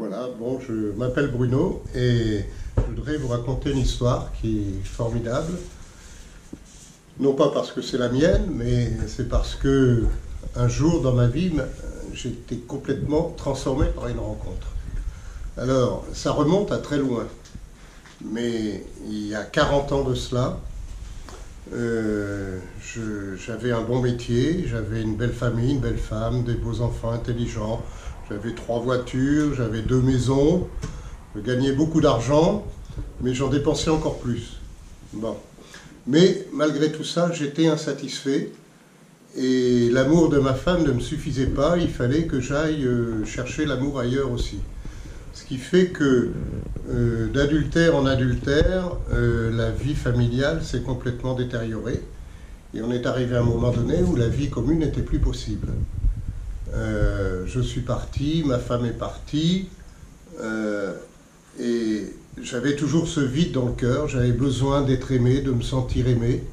Voilà, bon, je m'appelle Bruno et je voudrais vous raconter une histoire qui est formidable. Non pas parce que c'est la mienne, mais c'est parce que un jour dans ma vie, j'ai été complètement transformé par une rencontre. Alors, ça remonte à très loin, mais il y a 40 ans de cela, j'avais un bon métier, j'avais une belle famille, une belle femme, des beaux enfants intelligents, j'avais 3 voitures, j'avais 2 maisons, je gagnais beaucoup d'argent, mais j'en dépensais encore plus. Bon. Mais malgré tout ça, j'étais insatisfait et l'amour de ma femme ne me suffisait pas, il fallait que j'aille chercher l'amour ailleurs aussi. Ce qui fait que d'adultère en adultère, la vie familiale s'est complètement détériorée et on est arrivé à un moment donné où la vie commune n'était plus possible. Je suis parti, ma femme est partie et j'avais toujours ce vide dans le cœur, j'avais besoin d'être aimé, de me sentir aimé.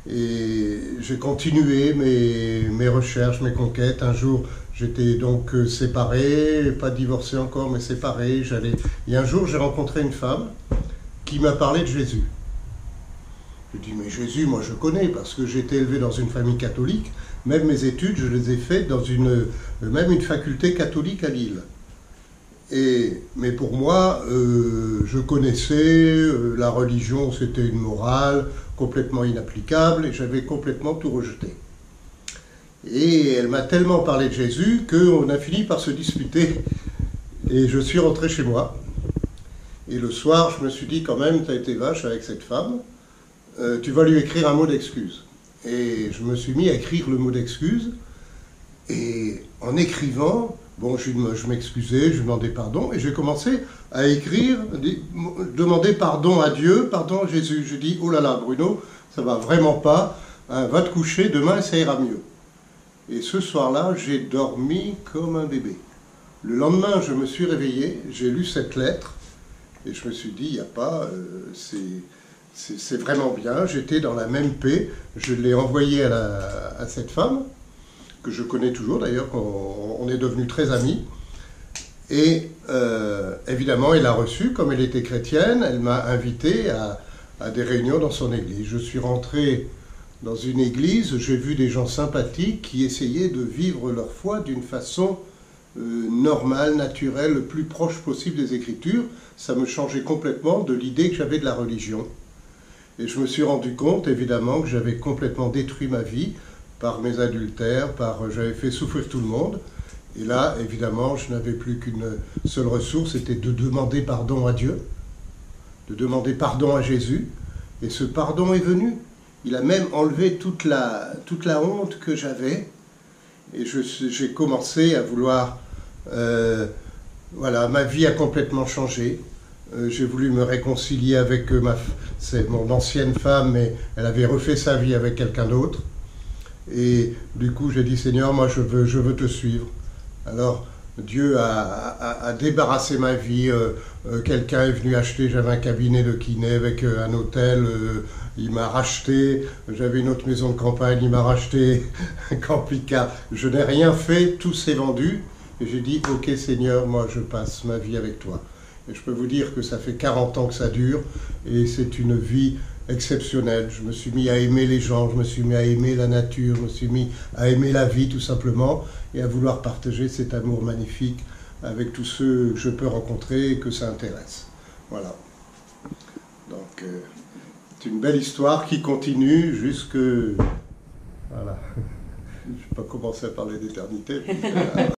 Et j'ai continué mes recherches, mes conquêtes. Un jour, j'étais donc séparé, pas divorcé encore, mais séparé. Et un jour, j'ai rencontré une femme qui m'a parlé de Jésus. Je dis, mais Jésus, moi je connais, parce que j'ai été élevé dans une famille catholique. Même mes études, je les ai faites dans même une faculté catholique à Lille. Mais pour moi, je connaissais la religion, c'était une morale complètement inapplicable et j'avais complètement tout rejeté. Et elle m'a tellement parlé de Jésus qu'on a fini par se disputer et je suis rentré chez moi. Et le soir, je me suis dit quand même, tu as été vache avec cette femme, tu vas lui écrire un mot d'excuse. Et je me suis mis à écrire le mot d'excuse et en écrivant, bon, je m'excusais, je lui demandais pardon, et j'ai commencé à écrire, demander pardon à Dieu, pardon à Jésus. Je dis, oh là là, Bruno, ça va vraiment pas, hein, va te coucher, demain ça ira mieux. Et ce soir-là, j'ai dormi comme un bébé. Le lendemain, je me suis réveillé, j'ai lu cette lettre, et je me suis dit, il n'y a pas, c'est vraiment bien, j'étais dans la même paix, je l'ai envoyé à cette femme, que je connais toujours d'ailleurs, on est devenus très amis. Et évidemment, elle l'a reçue, comme elle était chrétienne, elle m'a invité à des réunions dans son église. Je suis rentré dans une église, j'ai vu des gens sympathiques qui essayaient de vivre leur foi d'une façon normale, naturelle, le plus proche possible des Écritures. Ça me changeait complètement de l'idée que j'avais de la religion. Et je me suis rendu compte, évidemment, que j'avais complètement détruit ma vie, par mes adultères, j'avais fait souffrir tout le monde. Et là, évidemment, je n'avais plus qu'une seule ressource, c'était de demander pardon à Dieu, de demander pardon à Jésus. Et ce pardon est venu. Il a même enlevé toute la honte que j'avais. Et j'ai commencé à vouloir... voilà, ma vie a complètement changé. J'ai voulu me réconcilier avec c'est mon ancienne femme, mais elle avait refait sa vie avec quelqu'un d'autre. Et du coup, j'ai dit, Seigneur, moi, je veux te suivre. Alors, Dieu a débarrassé ma vie. Quelqu'un est venu acheter, j'avais un cabinet de kiné avec un hôtel. Il m'a racheté. J'avais une autre maison de campagne, il m'a racheté un camping-car. Je n'ai rien fait, tout s'est vendu. Et j'ai dit, ok, Seigneur, moi, je passe ma vie avec toi. Et je peux vous dire que ça fait 40 ans que ça dure. Et c'est une vie exceptionnelle. Je me suis mis à aimer les gens, je me suis mis à aimer la nature, je me suis mis à aimer la vie tout simplement et à vouloir partager cet amour magnifique avec tous ceux que je peux rencontrer et que ça intéresse. Voilà. Donc, c'est une belle histoire qui continue jusque... Voilà. Je ne vais pas commencer à parler d'éternité.